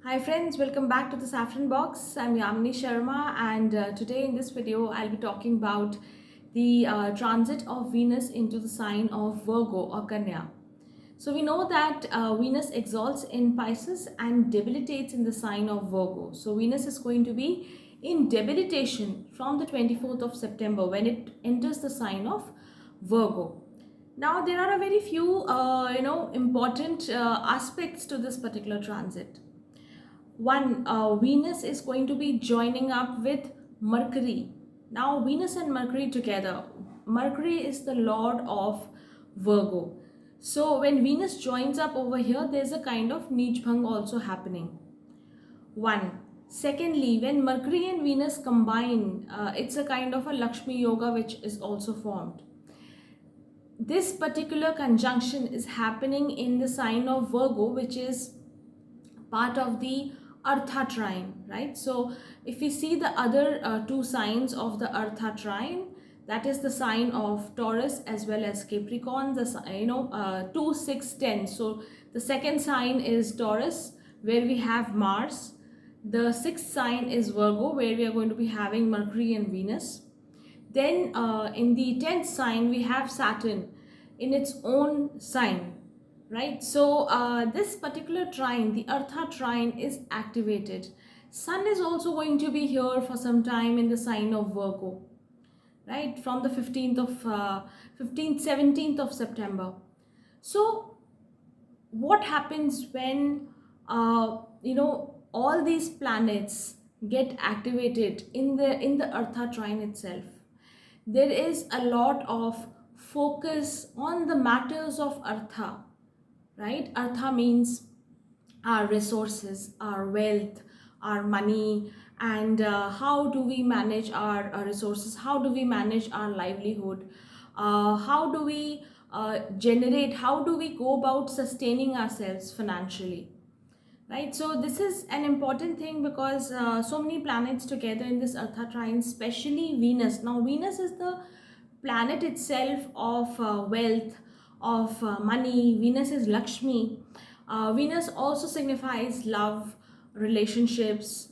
Hi friends, welcome back to the Saffron box. I'm Yamini Sharma, and today in this video I'll be talking about the transit of Venus into the sign of Virgo or Kanya. So we know that Venus exalts in Pisces and debilitates in the sign of Virgo. So Venus is going to be in debilitation from the 24th of September when it enters the sign of Virgo. Now there are a very few important aspects to this particular transit. One, Venus is going to be joining up with Mercury. Now Venus and Mercury together, Mercury is the lord of Virgo. So when Venus joins up over here, there's a kind of Neej Bhang also happening. One. Secondly, when Mercury and Venus combine, it's a kind of a Lakshmi yoga which is also formed. This particular conjunction is happening in the sign of Virgo, which is part of the Artha trine, right? So if we see the other two signs of the Artha trine, that is the sign of Taurus as well as Capricorn, the 2, 6, 10. So the second sign is Taurus, where we have Mars. The sixth sign is Virgo, where we are going to be having Mercury and Venus. Then in the 10th sign we have Saturn in its own sign, right? So this particular trine, the Artha trine, is activated. Sun is also going to be here for some time in the sign of Virgo, right, from the 17th of September. So what happens when all these planets get activated in the Artha trine itself? There is a lot of focus on the matters of Artha, right? Artha means our resources, our wealth, our money, and how do we manage our resources, how do we manage our livelihood, how do we generate, how do we go about sustaining ourselves financially, right? So this is an important thing because so many planets together in this Artha trine, especially Venus. Now Venus is the planet itself of wealth, of money. Venus is Lakshmi. Venus also signifies love, relationships,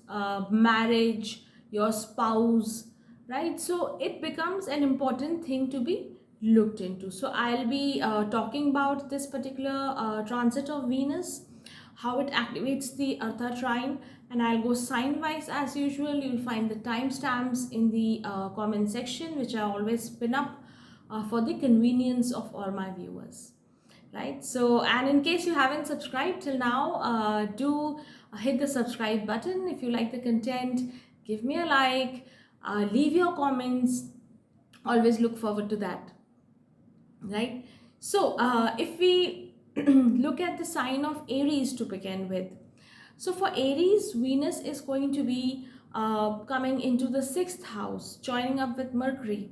marriage, your spouse, right? So it becomes an important thing to be looked into. So I'll be talking about this particular transit of Venus, how it activates the Artha trine, and I'll go sign wise as usual. You'll find the timestamps in the comment section, which I always pin up for the convenience of all my viewers, right? So, and in case you haven't subscribed till now, do hit the subscribe button. If you like the content, give me a like, leave your comments. Always look forward to that, right? So if we look at the sign of Aries to begin with, so for Aries, Venus is going to be coming into the 6th house, joining up with Mercury,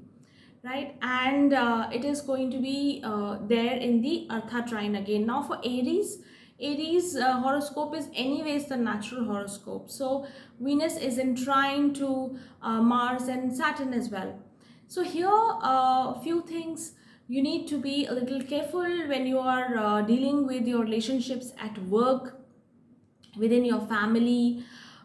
right? And it is going to be there in the Artha trine again. Now for Aries horoscope is anyways the natural horoscope. So Venus is in trine to Mars and Saturn as well. So here a few things you need to be a little careful when you are dealing with your relationships at work, within your family.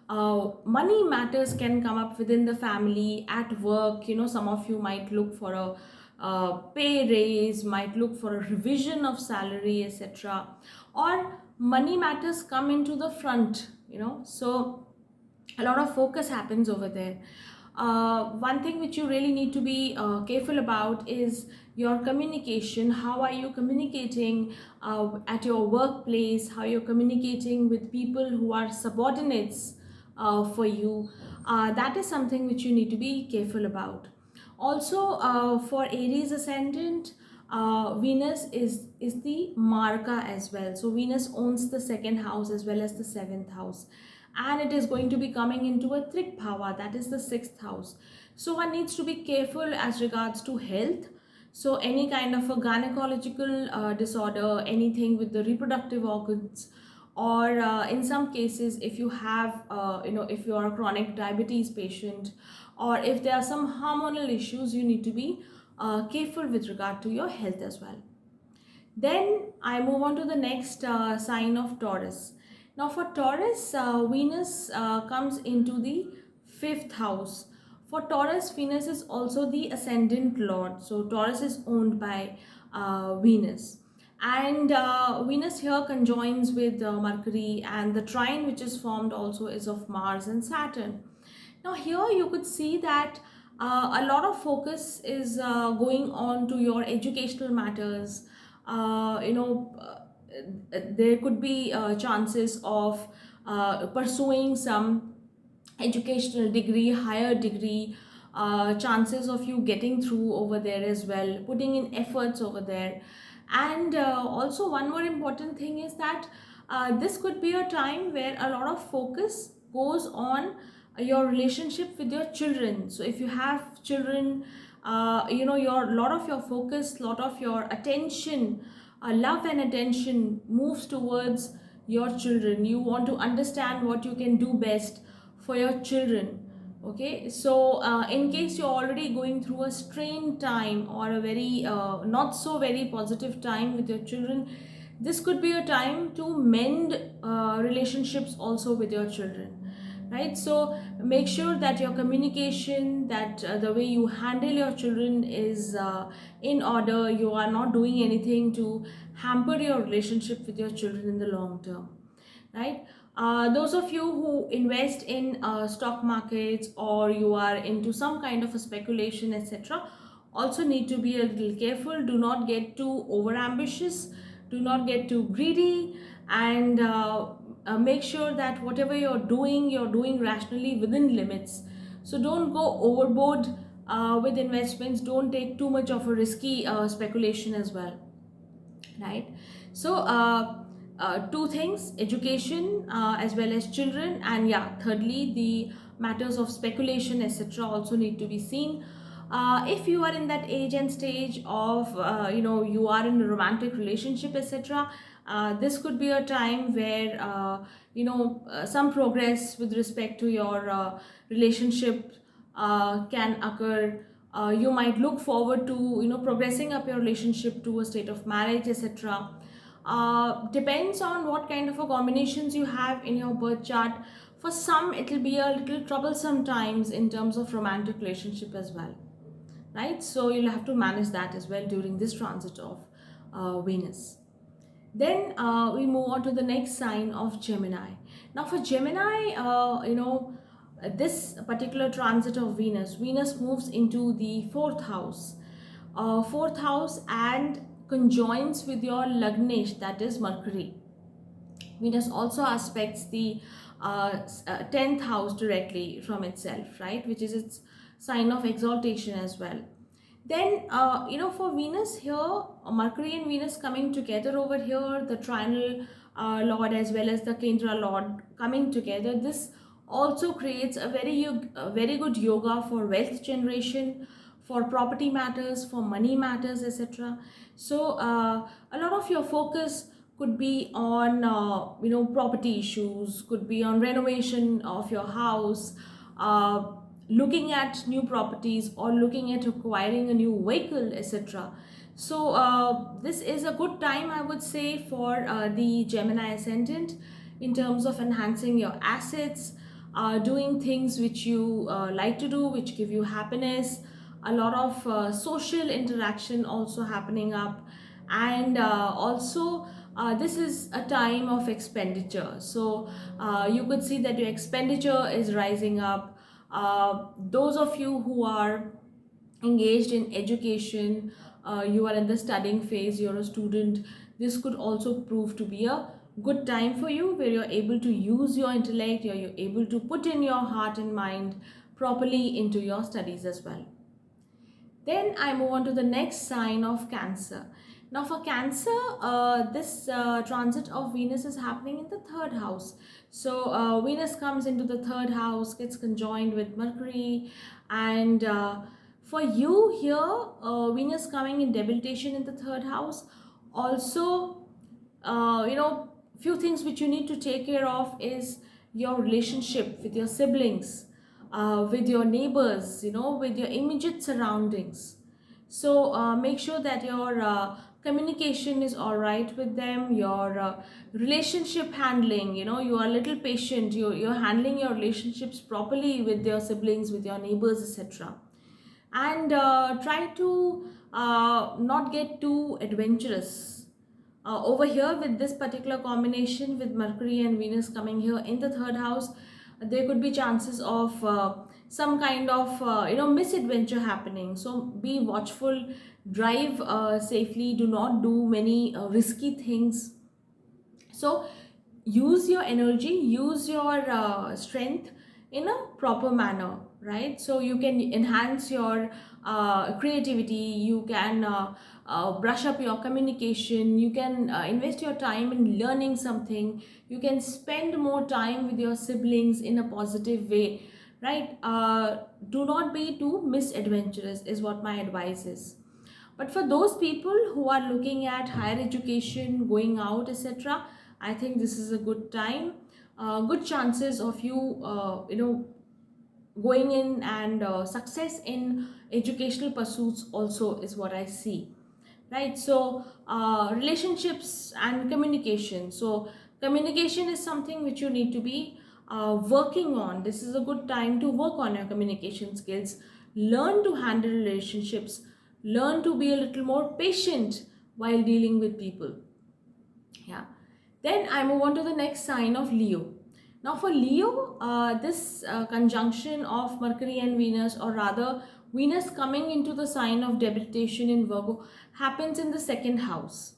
Money matters can come up within the family, at work. Some of you might look for a pay raise, might look for a revision of salary, etc., or money matters come into the front. So a lot of focus happens over there. One thing which you really need to be careful about is your communication. How are you communicating at your workplace? How you're communicating with people who are subordinates for you? That is something which you need to be careful about. Also, for Aries ascendant, Venus is the marka as well. So Venus owns the 2nd house as well as the 7th house, and it is going to be coming into a Trik Bhava, that is the 6th house. So one needs to be careful as regards to health. So any kind of a gynecological disorder, anything with the reproductive organs, or in some cases if you have if you are a chronic diabetes patient, or if there are some hormonal issues, you need to be careful with regard to your health as well. Then I move on to the next sign of Taurus. Now for Taurus, Venus comes into the fifth house. For Taurus, Venus is also the ascendant lord. So Taurus is owned by Venus. And Venus here conjoins with Mercury, and the trine which is formed also is of Mars and Saturn. Now here you could see that a lot of focus is going on to your educational matters. There could be chances of pursuing some educational degree, higher degree, chances of you getting through over there as well, putting in efforts over there. And also one more important thing is that this could be a time where a lot of focus goes on your relationship with your children. So if you have children, your lot of your focus, lot of your attention, love and attention moves towards your children. You want to understand what you can do best for your children. Okay, so in case you're already going through a strained time or a very not so very positive time with your children, this could be a time to mend relationships also with your children, right? So make sure that your communication, that the way you handle your children is in order. You are not doing anything to hamper your relationship with your children in the long term, right? Those of you who invest in stock markets, or you are into some kind of a speculation, etc., also need to be a little careful. Do not get too over ambitious, do not get too greedy, and make sure that whatever you're doing rationally within limits. So don't go overboard with investments. Don't take too much of a risky speculation as well, right? So two things: education as well as children, and yeah, thirdly, the matters of speculation, etc., also need to be seen. If you are in that age and stage of you are in a romantic relationship, etc., this could be a time where some progress with respect to your relationship can occur. You might look forward to progressing up your relationship to a state of marriage, etc. Depends on what kind of a combinations you have in your birth chart. For some it will be a little troublesome times in terms of romantic relationship as well, right? So you'll have to manage that as well during this transit of Venus. Then we move on to the next sign of Gemini. Now for Gemini, this particular transit of Venus moves into the fourth house, and conjoins with your Lagnesh, that is Mercury. Venus also aspects the 10th house directly from itself, right, which is its sign of exaltation as well. Then for Venus here, Mercury and Venus coming together over here, the trinal lord as well as the Kendra lord coming together, this also creates a very good yoga for wealth generation, for property matters, for money matters, etc. So a lot of your focus could be on property issues, could be on renovation of your house, looking at new properties, or looking at acquiring a new vehicle, etc. So this is a good time, I would say, for the Gemini ascendant in terms of enhancing your assets, doing things which you like to do, which give you happiness. A lot of social interaction also happening up, and also this is a time of expenditure. So you could see that your expenditure is rising up. Those of you who are engaged in education, you are in the studying phase, you're a student, this could also prove to be a good time for you, where you're able to use your intellect, you're able to put in your heart and mind properly into your studies as well. Then I move on to the next sign of Cancer. Now for Cancer, this transit of Venus is happening in the third house. So Venus comes into the third house, gets conjoined with Mercury, and for you here, Venus coming in debilitation in the third house. Also, few things which you need to take care of is your relationship with your siblings, with your neighbors, with your immediate surroundings. So make sure that your communication is all right with them. Your relationship handling, you are a little patient, you're handling your relationships properly with your siblings, with your neighbors, etc. And try to not get too adventurous. Over here, with this particular combination with Mercury and Venus coming here in the third house, there could be chances of some kind of misadventure happening. So be watchful, drive safely, do not do many risky things. So use your energy, use your strength in a proper manner, right? So you can enhance your creativity, you can brush up your communication, you can invest your time in learning something, you can spend more time with your siblings in a positive way, right? Do not be too misadventurous is what my advice is. But for those people who are looking at higher education, going out, etc., I think this is a good time. Good chances of you, going in and success in educational pursuits also is what I see. Right? So, relationships and communication. So, communication is something which you need to be working on. This is a good time to work on your communication skills. Learn to handle relationships. Learn to be a little more patient while dealing with people. Yeah. Then I move on to the next sign of Leo. Now for Leo, this conjunction of Mercury and Venus, or rather Venus coming into the sign of debilitation in Virgo, happens in the second house.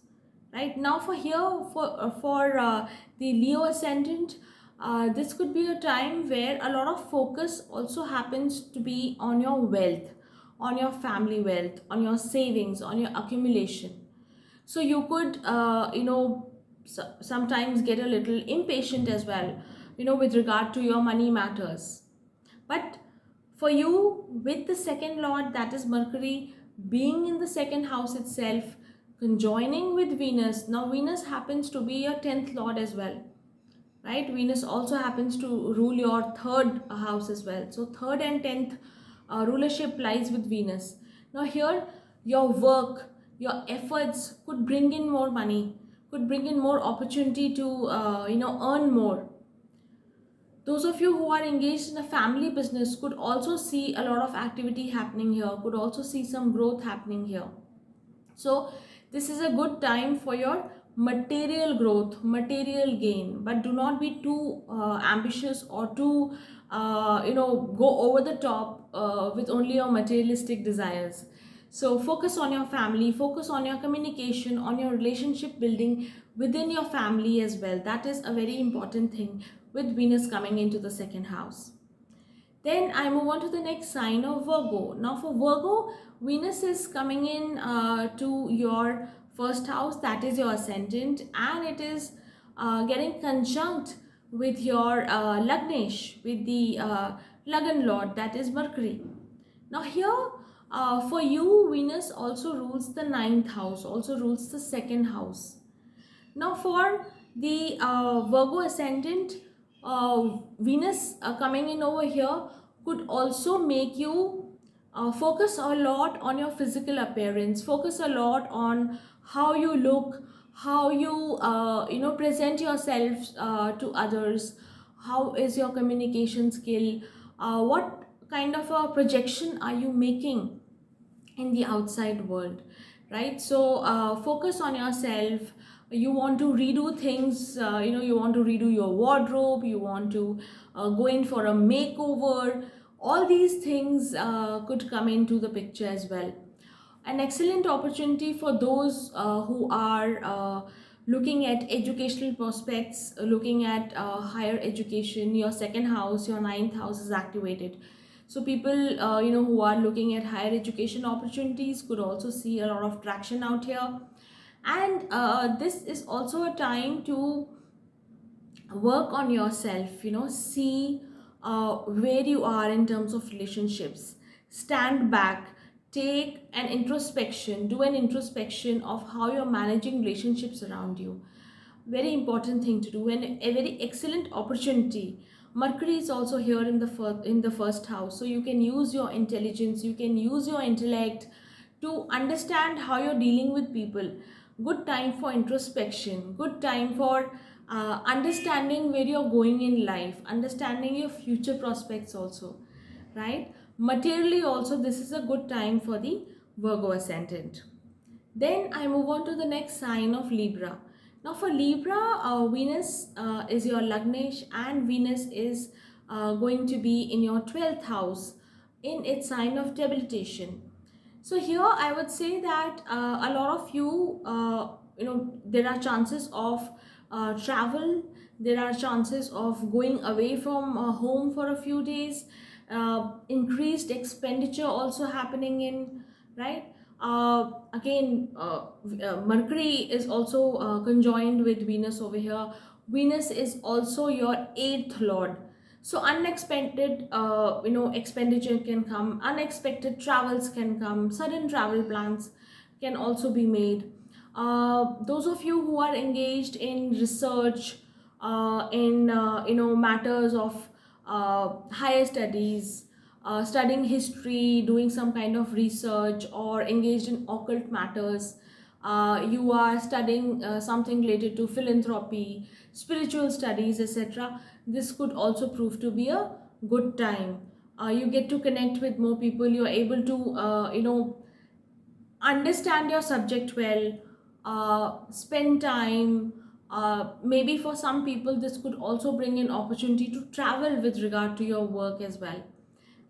Right now for here, for the Leo ascendant, this could be a time where a lot of focus also happens to be on your wealth, on your family wealth, on your savings, on your accumulation. So you could sometimes get a little impatient as well, with regard to your money matters. But for you, with the second lord, that is Mercury, being in the second house itself, conjoining with Venus. Now Venus happens to be your 10th lord as well, right? Venus also happens to rule your third house as well. So third and 10th rulership lies with Venus. Now here, your work, your efforts could bring in more money, could bring in more opportunity to earn more. Those of you who are engaged in a family business could also see a lot of activity happening here, could also see some growth happening here. So this is a good time for your material growth, material gain, but do not be too ambitious or too go over the top with only your materialistic desires. So focus on your family, focus on your communication, on your relationship building within your family as well. That is a very important thing with Venus coming into the second house. Then I move on to the next sign of Virgo. Now for Virgo, Venus is coming in to your first house, that is your ascendant, and it is getting conjunct with your Lagnesh, with the Lagan Lord, that is Mercury. Now here, for you, Venus also rules the 9th house, also rules the second house. Now for the Virgo ascendant, Venus coming in over here could also make you focus a lot on your physical appearance, focus a lot on how you look, how you present yourself to others, how is your communication skill, what kind of a projection are you making in the outside world, right? So focus on yourself. You want to redo things, you want to redo your wardrobe, you want to go in for a makeover. All these things could come into the picture as well. An excellent opportunity for those who are looking at educational prospects, looking at higher education. Your second house, your 9th house is activated. So people who are looking at higher education opportunities could also see a lot of traction out here. And this is also a time to work on yourself, see where you are in terms of relationships. Stand back, take an introspection, do an introspection of how you're managing relationships around you. Very important thing to do, and a very excellent opportunity. Mercury is also here in the first house, so you can use your intelligence, you can use your intellect to understand how you're dealing with people. Good time for introspection, good time for understanding where you're going in life, understanding your future prospects also, right? Materially also, this is a good time for the Virgo ascendant. Then I move on to the next sign of Libra. Now for Libra, Venus is your Lagnesh, and Venus is going to be in your 12th house in its sign of debilitation. So here I would say that a lot of you, there are chances of travel, there are chances of going away from home for a few days, increased expenditure also happening in, right? Again, Mercury is also conjoined with Venus over here. Venus is also your eighth lord. So unexpected, expenditure can come, unexpected travels can come, sudden travel plans can also be made. Those of you who are engaged in research, in matters of higher studies, studying history, doing some kind of research, or engaged in occult matters, you are studying something related to philanthropy, spiritual studies, etc. This could also prove to be a good time. You get to connect with more people, you're able to understand your subject well, spend time. Maybe for some people this could also bring an opportunity to travel with regard to your work as well,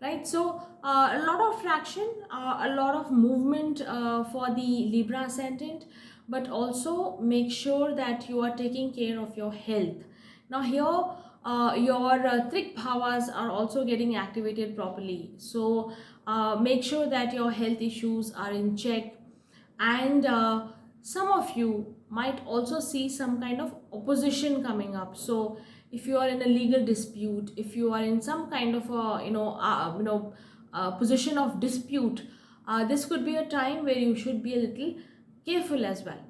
right? So a lot of traction, a lot of movement for the Libra ascendant, but also make sure that you are taking care of your health. Now here your trik bhavas are also getting activated properly, so make sure that your health issues are in check. And some of you might also see some kind of opposition coming up. So if you are in a legal dispute, if you are in some kind of a position of dispute, this could be a time where you should be a little careful as well.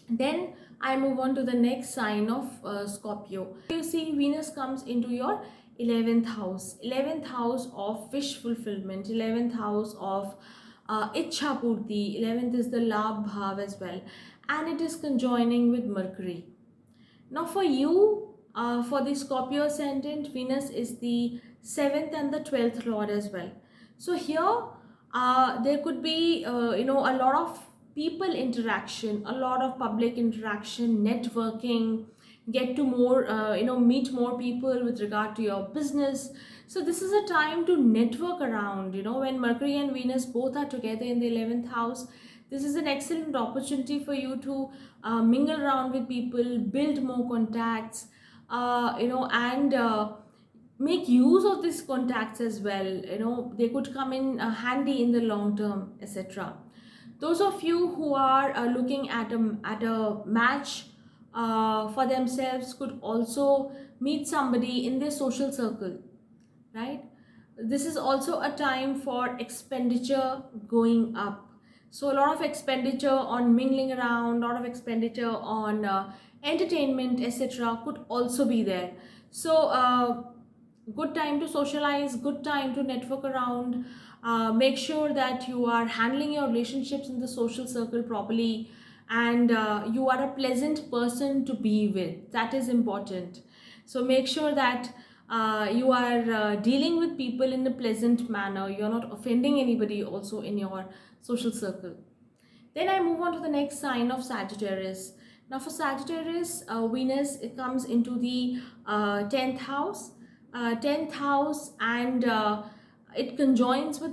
Then I move on to the next sign of Scorpio. You see Venus comes into your 11th house, 11th house of wish fulfillment, 11th house of Ichha Purti, 11th is the Labh Bhav as well, and it is conjoining with Mercury. Now for you, for the Scorpio ascendant, Venus is the 7th and the 12th lord as well. So here there could be a lot of people interaction, a lot of public interaction, networking, get to more meet more people with regard to your business. So this is a time to network around, when Mercury and Venus both are together in the 11th house. This is an excellent opportunity for you to mingle around with people, build more contacts, and make use of these contacts as well. They could come in handy in the long term, etc. Those of you who are looking at a match for themselves could also meet somebody in their social circle, right? This is also a time for expenditure going up. So a lot of expenditure on mingling around, a lot of expenditure on entertainment, etc. could also be there. So good time to socialize, good time to network around. Make sure that you are handling your relationships in the social circle properly, and you are a pleasant person to be with. That is important. So make sure that you are dealing with people in a pleasant manner. You're not offending anybody also in your social circle. Then I move on to the next sign of Sagittarius. Now for Sagittarius, Venus, it comes into the 10th house. 10th house, and it conjoins with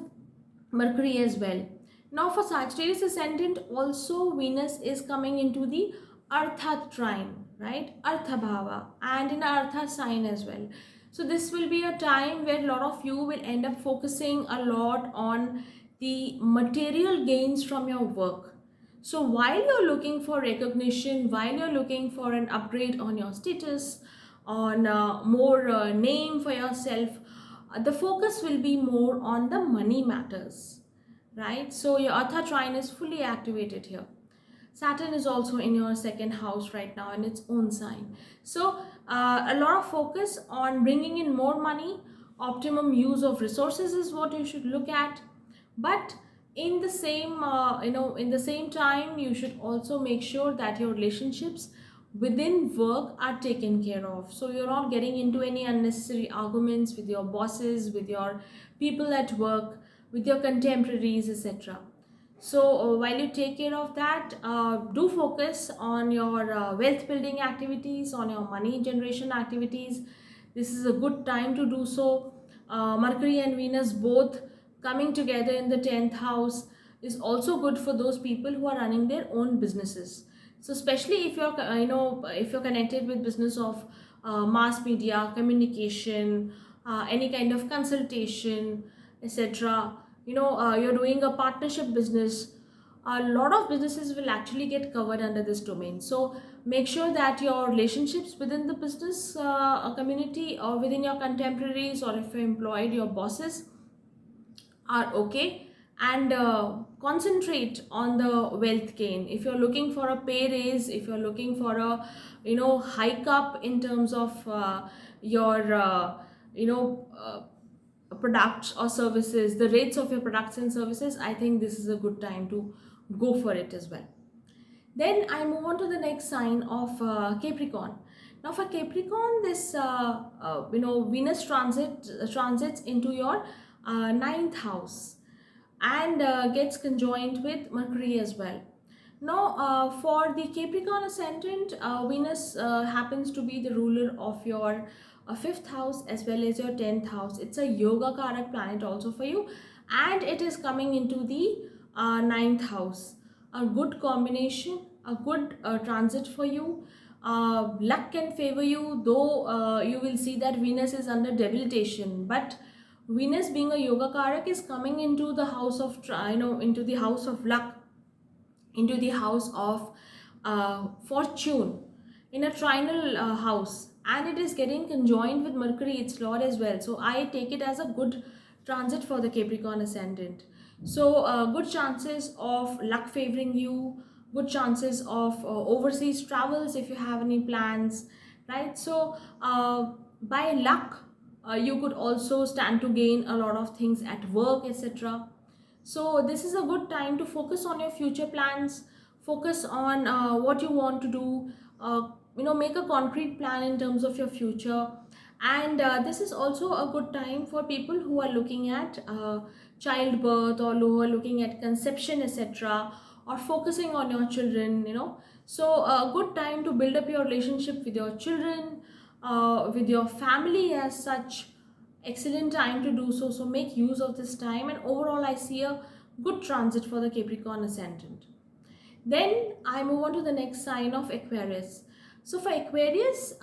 Mercury as well. Now for Sagittarius ascendant, also Venus is coming into the Artha trine, right? Artha bhava, and in Artha sign as well. So this will be a time where a lot of you will end up focusing a lot on the material gains from your work. So while you're looking for recognition, while you're looking for an upgrade on your status, on more name for yourself, the focus will be more on the money matters, right? So your Artha trine is fully activated here. Saturn is also in your second house right now in its own sign. So a lot of focus on bringing in more money, optimum use of resources is what you should look at. But In the same in the same time, you should also make sure that your relationships within work are taken care of, so you're not getting into any unnecessary arguments with your bosses, with your people at work, with your contemporaries, etc. So while you take care of that, do focus on your wealth building activities, on your money generation activities. This is a good time to do so. Mercury and Venus both coming together in the 10th house is also good for those people who are running their own businesses. So especially if you're if you're connected with business of mass media communication, any kind of consultation, etc. You're doing a partnership business, a lot of businesses will actually get covered under this domain. So make sure that your relationships within the business community, or within your contemporaries, or if you're employed, your bosses are okay. And concentrate on the wealth gain. If you're looking for a pay raise, if you're looking for a hike up in terms of your products or services, the rates of your products and services, I think this is a good time to go for it as well. Then I move on to the next sign of Capricorn. Now for Capricorn, this Venus transits into your ninth house, and gets conjoined with Mercury as well. Now for the Capricorn ascendant, Venus happens to be the ruler of your fifth house as well as your 10th house. It's a yoga karak planet also for you, and it is coming into the ninth house. A good combination, a good transit for you. Luck can favor you, though you will see that Venus is under debilitation, but Venus being a yoga karak is coming into the house of into the house of luck, into the house of fortune, in a trinal house, and it is getting conjoined with Mercury, its lord, as well. So I take it as a good transit for the Capricorn ascendant. So good chances of luck favoring you, good chances of overseas travels if you have any plans, right? So by luck, you could also stand to gain a lot of things at work, etc. So this is a good time to focus on your future plans, focus on what you want to do, make a concrete plan in terms of your future. And this is also a good time for people who are looking at childbirth, or who are looking at conception, etc., or focusing on your children. So a good time to build up your relationship with your children, with your family as such. Excellent time to do so. So make use of this time, and overall I see a good transit for the Capricorn ascendant. Then I move on to the next sign of Aquarius. So for Aquarius,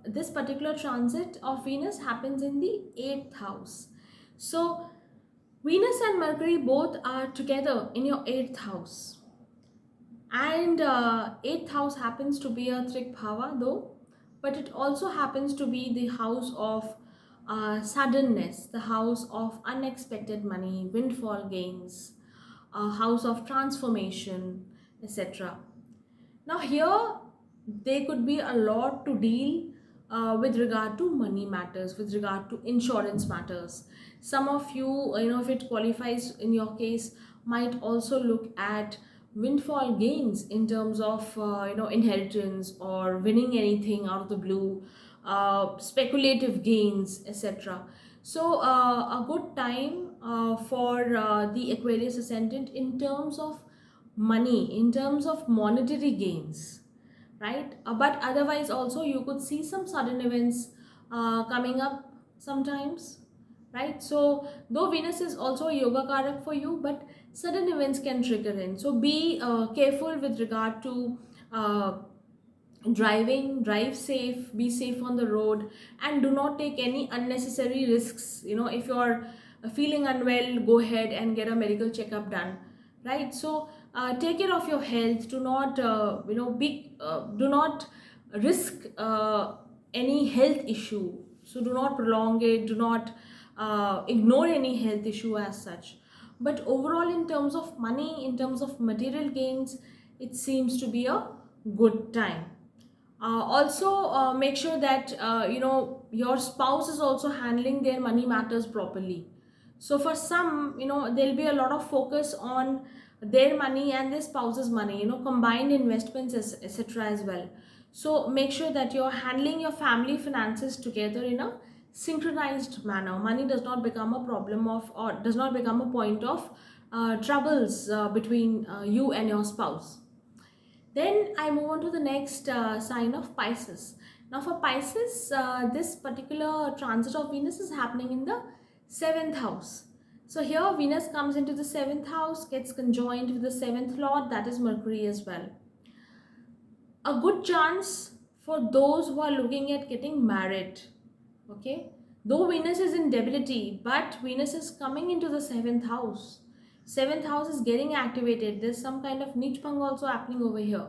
this particular transit of Venus happens in the 8th house. So Venus and Mercury both are together in your 8th house, and 8th house happens to be a Trik Bhava though, but it also happens to be the house of suddenness, the house of unexpected money, windfall gains, a house of transformation, etc. Now here there could be a lot to deal with regard to money matters, with regard to insurance matters. Some of you, if it qualifies in your case, might also look at windfall gains in terms of inheritance, or winning anything out of the blue, speculative gains, etc. So a good time for the Aquarius ascendant in terms of money, in terms of monetary gains, right? But otherwise also you could see some sudden events coming up sometimes, right? So though Venus is also a yoga karak for you, but sudden events can trigger in. So be careful with regard to uh, driving. Drive safe, be safe on the road, and do not take any unnecessary risks. If you're feeling unwell, go ahead and get a medical checkup done, right? So take care of your health. Do not do not risk any health issue. So do not prolong it, do not ignore any health issue as such. But overall, in terms of money, in terms of material gains, it seems to be a good time. Also make sure that your spouse is also handling their money matters properly. So for some, there'll be a lot of focus on their money and their spouse's money, combined investments, etc. as well. So make sure that you're handling your family finances together in a synchronized manner. Money does not become a problem of, or does not become a point of troubles between you and your spouse. Then I move on to the next sign of Pisces. Now for Pisces, this particular transit of Venus is happening in the 7th house. So here Venus comes into the 7th house, gets conjoined with the 7th lord, that is Mercury as well. A good chance for those who are looking at getting married. Okay, though Venus is in debility, but Venus is coming into the 7th house. 7th house is getting activated. There's some kind of niche pang also happening over here.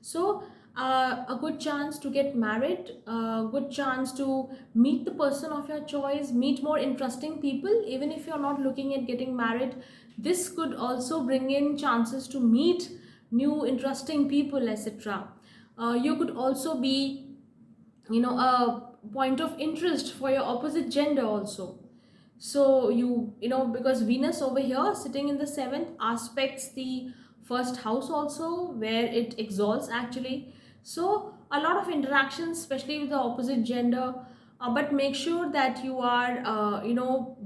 So a good chance to get married, a good chance to meet the person of your choice, meet more interesting people. Even if you're not looking at getting married, this could also bring in chances to meet new interesting people, etc. You could also be, a point of interest for your opposite gender also. So because Venus over here sitting in the 7th aspects the first house also, where it exalts actually. So a lot of interactions, especially with the opposite gender, but make sure that you are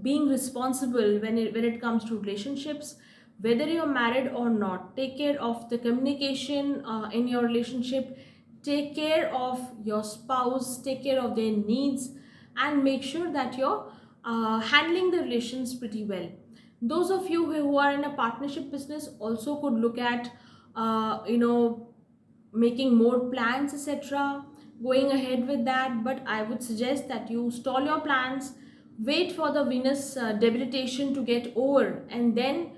being responsible when it comes to relationships, whether you're married or not. Take care of the communication in your relationship, take care of your spouse, take care of their needs, and make sure that you're handling the relations pretty well. Those of you who are in a partnership business also could look at uh, you know making more plans, etc., going ahead with that. But I would suggest that you stall your plans, wait for the Venus debilitation to get over, and then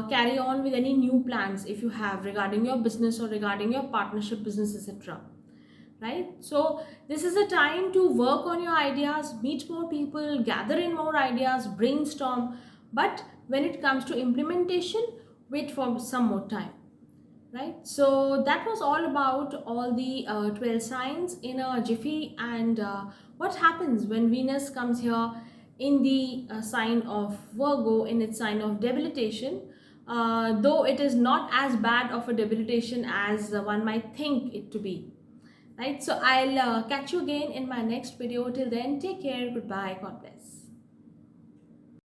carry on with any new plans if you have regarding your business or regarding your partnership business, etc. Right? So this is a time to work on your ideas, meet more people, gather in more ideas, brainstorm. But when it comes to implementation, wait for some more time. Right? So that was all about all the 12 signs in a jiffy, and what happens when Venus comes here in the sign of Virgo, in its sign of debilitation. Though it is not as bad of a debilitation as one might think it to be. Right? So I'll catch you again in my next video. Till then, take care. Goodbye. God bless.